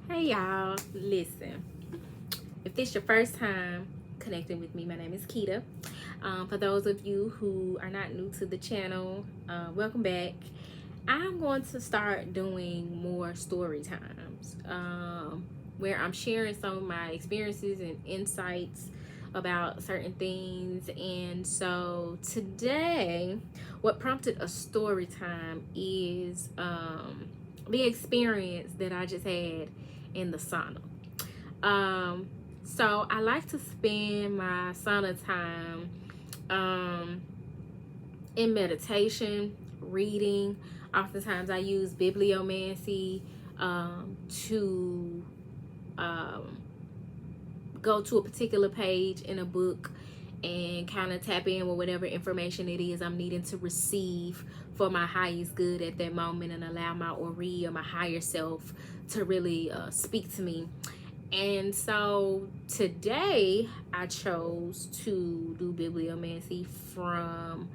Hey y'all, listen. If this your first time connecting with me, my name is Keita. For those of you who are not new to the channel, welcome back. I'm going to start doing more story times where I'm sharing some of my experiences and insights about certain things. And so today, what prompted a story time is the experience that I just had in the sauna. So I like to spend my sauna time in meditation, reading. Oftentimes I use bibliomancy to go to a particular page in a book and kind of tap in with whatever information it is I'm needing to receive for my highest good at that moment, and allow my Ori or my higher self to really speak to me. And so today I chose to do bibliomancy from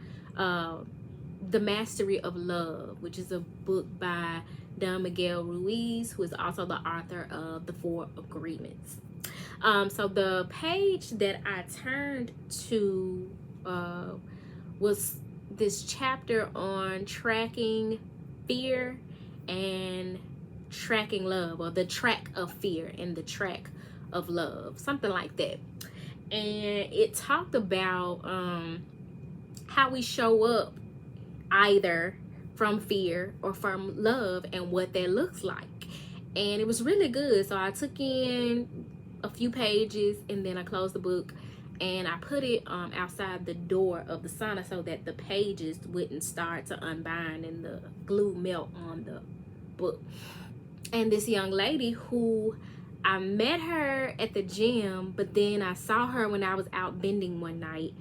The Mastery of Love, which is a book by Don Miguel Ruiz, who is also the author of The Four Agreements. So the page that I turned to was this chapter on tracking fear and tracking love, or the track of fear and the track of love, something like that. And it talked about how we show up either from fear or from love and what that looks like. And it was really good. So I took in a few pages and then I closed the book and I put it outside the door of the sauna so that the pages wouldn't start to unbind and the glue melt on the book. And this young lady who I met her at the gym, but then I saw her when I was out bending one night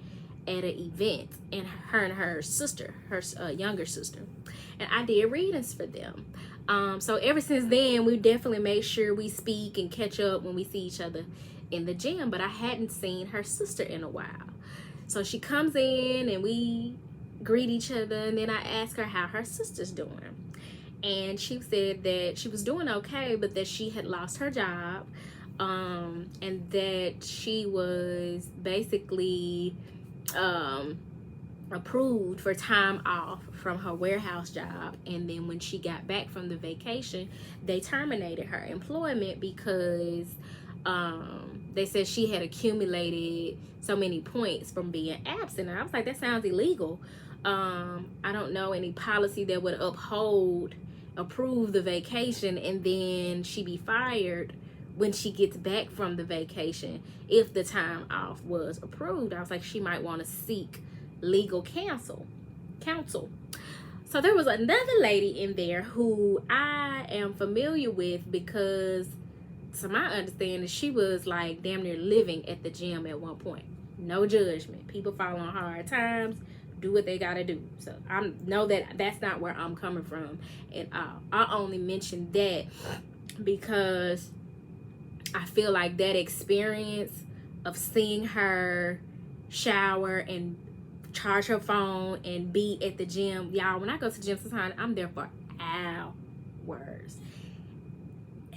at an event, and her sister, her younger sister, and I did readings for them. So ever since then, we definitely make sure we speak and catch up when we see each other in the gym, but I hadn't seen her sister in a while. So she comes in and we greet each other, and then I ask her how her sister's doing. And she said that she was doing okay, but that she had lost her job, and that she was basically approved for time off from her warehouse job. And then when she got back from the vacation, they terminated her employment because they said she had accumulated so many points from being absent. And I was like, that sounds illegal. I don't know any policy that would approve the vacation and then she be fired when she gets back from the vacation if the time off was approved. I was like, she might want to seek legal counsel. So there was another lady in there who I am familiar with because, to my understanding, she was like damn near living at the gym at one point. No judgment. People fall on hard times, do what they gotta do. So I know that that's not where I'm coming from at all. I only mentioned that because I feel like that experience of seeing her shower and charge her phone and be at the gym, y'all, when I go to the gym sometimes I'm there for hours.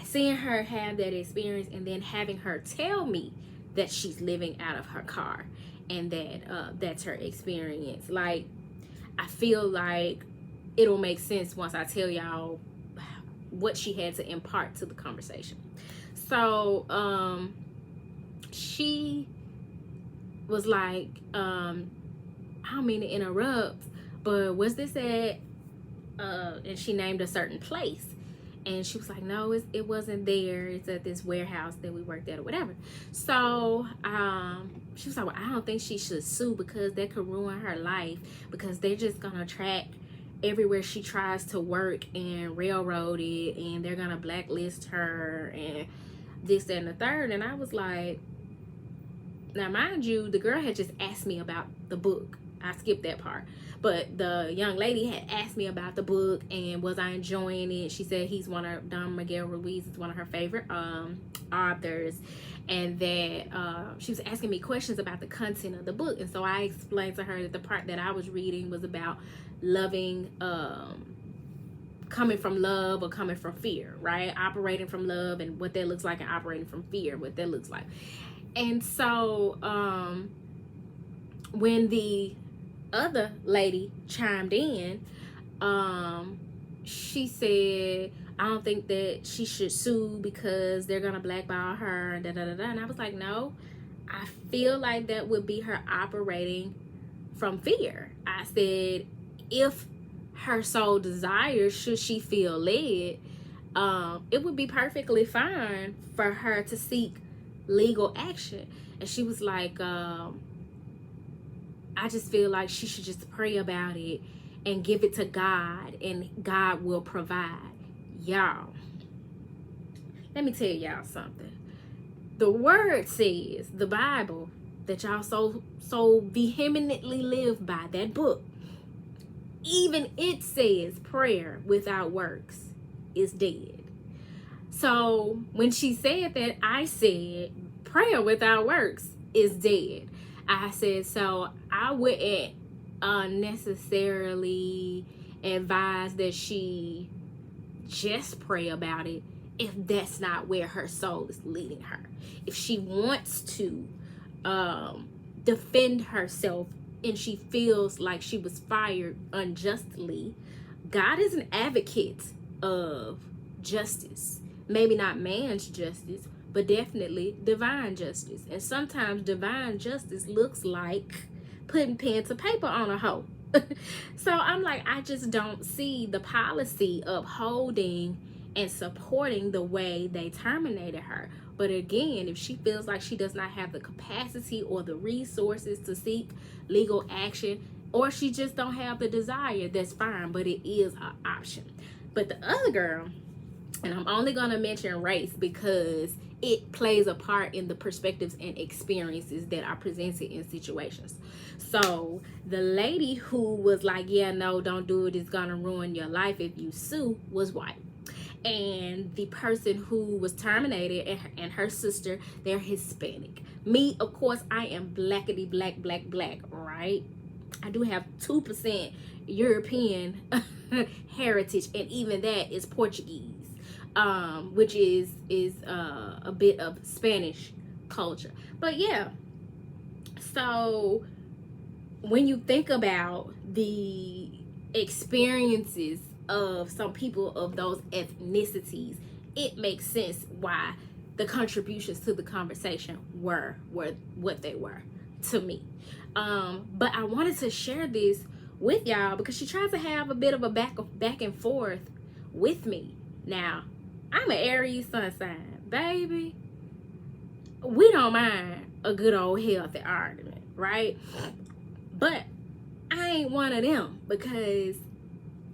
Seeing her have that experience and then having her tell me that she's living out of her car and that that's her experience. Like, I feel like it'll make sense once I tell y'all what she had to impart to the conversation. So she was like, I don't mean to interrupt, but was this at and she named a certain place. And she was like, no, it wasn't there. It's at this warehouse that we worked at or whatever. So she was like, well, I don't think she should sue because that could ruin her life, because they're just going to track everywhere she tries to work and railroad it, and they're going to blacklist her and this, that, and the third. And I was like, now mind you, the girl had just asked me about the book. I skipped that part. But the young lady had asked me about the book and was I enjoying it. She said Don Miguel Ruiz is one of her favorite authors, and that she was asking me questions about the content of the book. And so I explained to her that the part that I was reading was about loving coming from love or coming from fear, right? Operating from love and what that looks like, and operating from fear, what that looks like. And so when the other lady chimed in, she said, I don't think that she should sue because they're gonna blackball her, and and I was like, no, I feel like that would be her operating from fear. I said, if her sole desire, should she feel led, it would be perfectly fine for her to seek legal action. And she was like, I just feel like she should just pray about it and give it to God, and God will provide. Y'all, let me tell y'all something. The word says, the Bible that y'all so vehemently live by, that book, even it says prayer without works is dead. So when she said that, I said prayer without works is dead. I said, so I wouldn't necessarily advise that she just pray about it if that's not where her soul is leading her. If she wants to defend herself and she feels like she was fired unjustly, God is an advocate of justice. Maybe not man's justice, but definitely divine justice. And sometimes divine justice looks like putting pen to paper on a hoe. So I'm like, I just don't see the policy upholding and supporting the way they terminated her. But again, if she feels like she does not have the capacity or the resources to seek legal action, or she just don't have the desire, that's fine, but it is an option. But the other girl, and I'm only going to mention race because it plays a part in the perspectives and experiences that are presented in situations. So the lady who was like, yeah, no, don't do it, it's going to ruin your life if you sue, was white. And the person who was terminated and her sister, they're Hispanic. Me, of course, I am blackity black, right? I do have 2% European heritage, and even that is Portuguese, which is a bit of Spanish culture. But yeah, so when you think about the experiences of some people of those ethnicities, it makes sense why the contributions to the conversation were what they were to me. But I wanted to share this with y'all because she tries to have a bit of a back and forth with me. Now, I'm an Aries sun sign, baby. We don't mind a good old healthy argument, right? But I ain't one of them because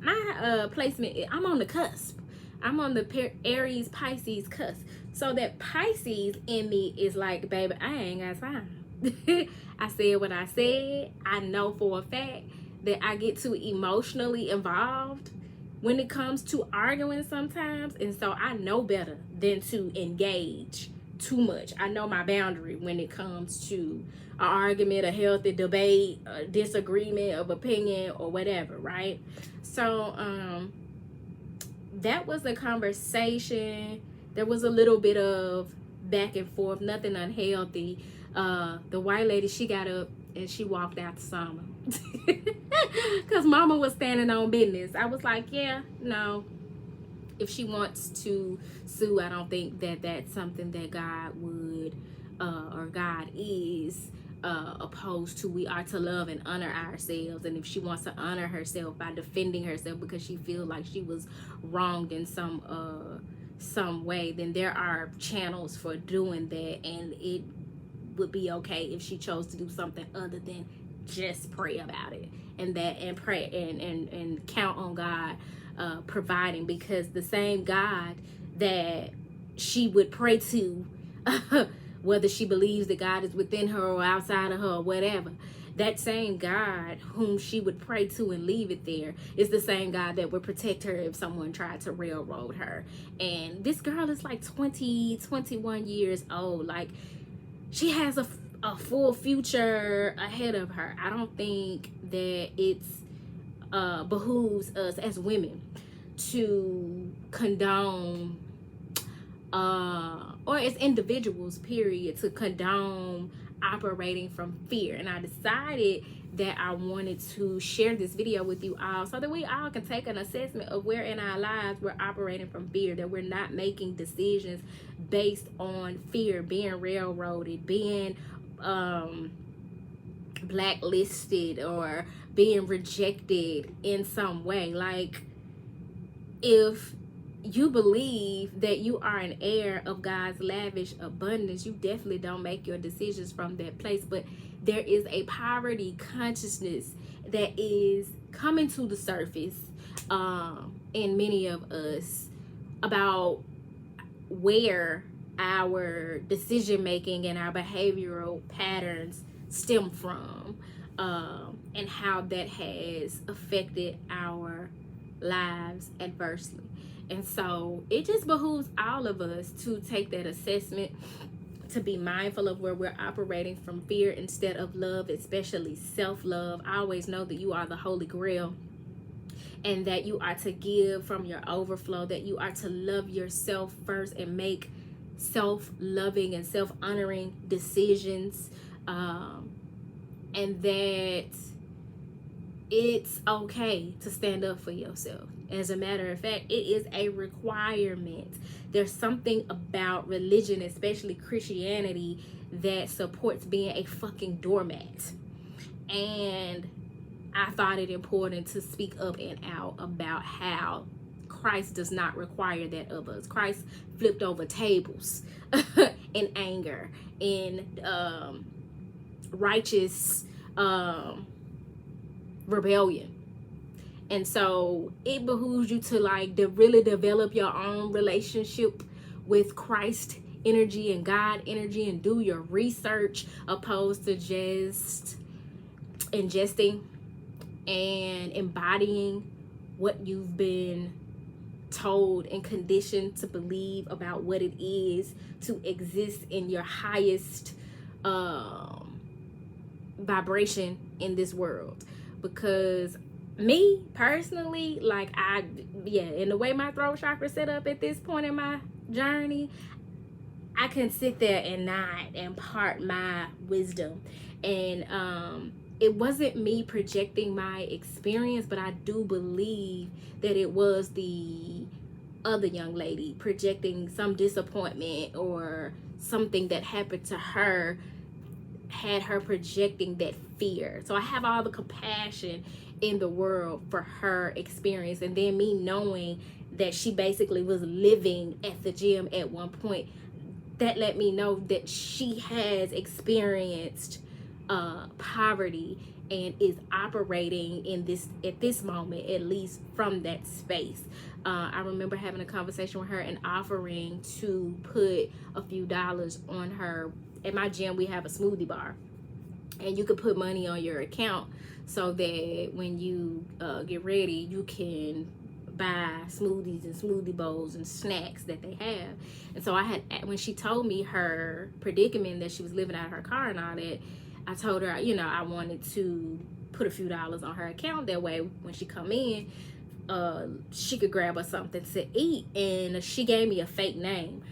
my placement, I'm on the cusp. I'm on the Aries Pisces cusp. So that Pisces in me is like, baby, I ain't got time. I said what I said. I know for a fact that I get too emotionally involved when it comes to arguing sometimes. And so I know better than to engage too much. I know my boundary when it comes to an argument, a healthy debate, a disagreement of opinion, or whatever, right? So that was a conversation. There was a little bit of back and forth, nothing unhealthy. The white lady, she got up and she walked out the sauna because mama was standing on business. I was like, yeah, no, if she wants to sue, I don't think that that's something that God would or God is opposed to. We are to love and honor ourselves, and if she wants to honor herself by defending herself because she feels like she was wronged in some way, then there are channels for doing that, and it would be okay if she chose to do something other than just pray about it and pray and count on God providing, because the same God that she would pray to whether she believes that God is within her or outside of her or whatever, that same God whom she would pray to and leave it there is the same God that would protect her if someone tried to railroad her. And this girl is like 21 years old. Like, she has a full future ahead of her. I don't think that it's behooves us as women to condone, or as individuals, period, to condone operating from fear. And I decided that I wanted to share this video with you all so that we all can take an assessment of where in our lives we're operating from fear, that we're not making decisions based on fear, being railroaded, being blacklisted, or being rejected in some way. Like, if you believe that you are an heir of God's lavish abundance, you definitely don't make your decisions from that place. But there is a poverty consciousness that is coming to the surface in many of us about where our decision making and our behavioral patterns stem from, and how that has affected our lives adversely. And so it just behooves all of us to take that assessment, to be mindful of where we're operating from fear instead of love, especially self-love. Always know that you are the Holy Grail, and that you are to give from your overflow, that you are to love yourself first and make self-loving and self-honoring decisions, and that it's okay to stand up for yourself. As a matter of fact, it is a requirement. There's something about religion, especially Christianity, that supports being a fucking doormat. And I thought it important to speak up and out about how Christ does not require that of us. Christ flipped over tables in anger, in righteous rebellion. And so it behooves you to really develop your own relationship with Christ energy and God energy, and do your research opposed to just ingesting and embodying what you've been told and conditioned to believe about what it is to exist in your highest vibration in this world. Because me personally, in the way my throat chakra set up at this point in my journey, I can sit there and not impart my wisdom. And it wasn't me projecting my experience, but I do believe that it was the other young lady projecting some disappointment or something that happened to her, had her projecting that fear. So I have all the compassion in the world for her experience. And then me knowing that she basically was living at the gym at one point, that let me know that she has experienced poverty and is operating in this at this moment, at least from that space. I remember having a conversation with her and offering to put a few dollars on her. At my gym, we have a smoothie bar, and you could put money on your account so that when you get ready, you can buy smoothies and smoothie bowls and snacks that they have. And so when she told me her predicament, that she was living out of her car and all that, I told her, I wanted to put a few dollars on her account. That way, when she come in, she could grab her something to eat. And she gave me a fake name,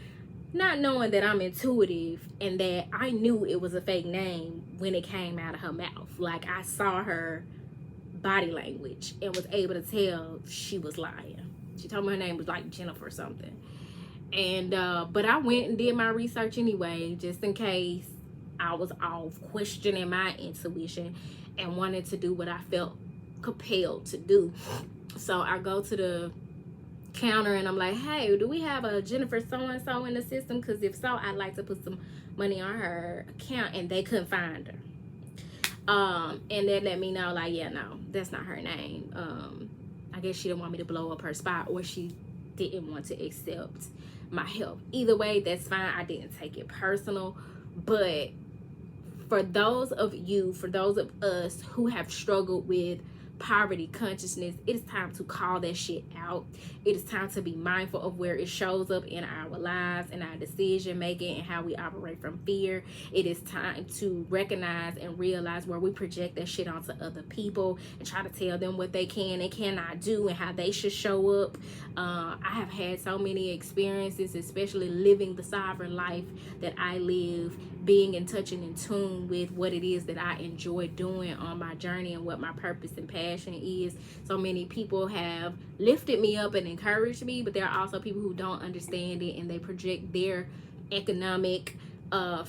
not knowing that I'm intuitive and that I knew it was a fake name when it came out of her mouth. Like, I saw her body language and was able to tell she was lying. She told me her name was like Jennifer or something. And but I went and did my research anyway, just in case I was off, questioning my intuition and wanted to do what I felt compelled to do. So I go to the counter and I'm like, hey, do we have a Jennifer so-and-so in the system? Because if so, I'd like to put some money on her account. And they couldn't find her. And they let me know, like, yeah, no, that's not her name. I guess she didn't want me to blow up her spot, or she didn't want to accept my help. Either way, that's fine. I didn't take it personal. But for those of us who have struggled with poverty consciousness, it is time to call that shit out. It is time to be mindful of where it shows up in our lives and our decision making and how we operate from fear. It is time to recognize and realize where we project that shit onto other people and try to tell them what they can and cannot do and how they should show up. I have had so many experiences, especially living the sovereign life that I live, being in touch and in tune with what it is that I enjoy doing on my journey and what my purpose and passion is. So many people have lifted me up and encouraged me, but there are also people who don't understand it and they project their economic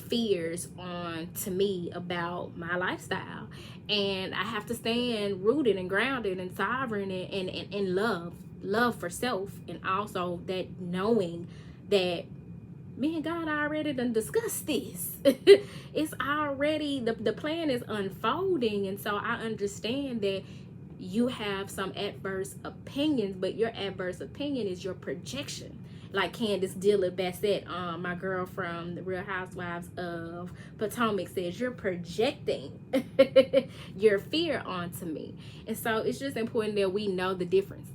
fears on to me about my lifestyle. And I have to stand rooted and grounded and sovereign and love for self, and also that knowing that me and God already done discussed this. It's already, the plan is unfolding. And so I understand that you have some adverse opinions, but your adverse opinion is your projection. Like Candace Dillard Bassett, my girl from the Real Housewives of Potomac, says, you're projecting your fear onto me. And so it's just important that we know the difference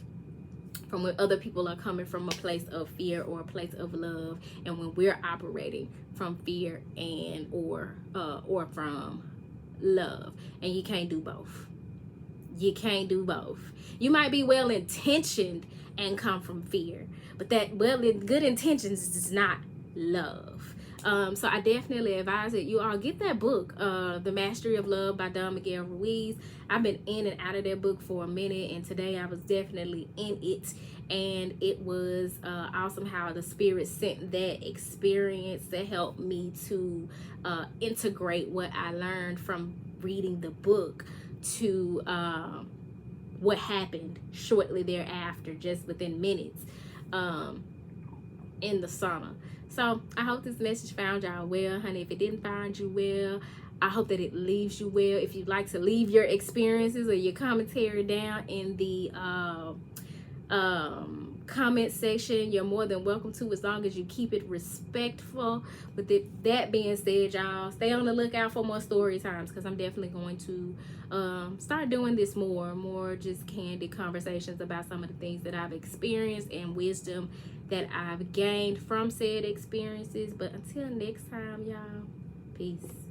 from when other people are coming from a place of fear or a place of love, and when we're operating from fear and or from love. And you can't do both. You can't do both. You might be well intentioned and come from fear, but that good intentions is not love. So I definitely advise that you all get that book, The Mastery of Love by Don Miguel Ruiz. I've been in and out of that book for a minute, and today I was definitely in it. And it was awesome how the Spirit sent that experience to help me to integrate what I learned from reading the book to what happened shortly thereafter, just within minutes, in the sauna. So I hope this message found y'all well, honey. If it didn't find you well, I hope that it leaves you well. If you'd like to leave your experiences or your commentary down in the comment section, you're more than welcome to, as long as you keep it respectful. With that being said, y'all, stay on the lookout for more story times, because I'm definitely going to start doing this more just candid conversations about some of the things that I've experienced and wisdom that I've gained from said experiences. But until next time, y'all, peace.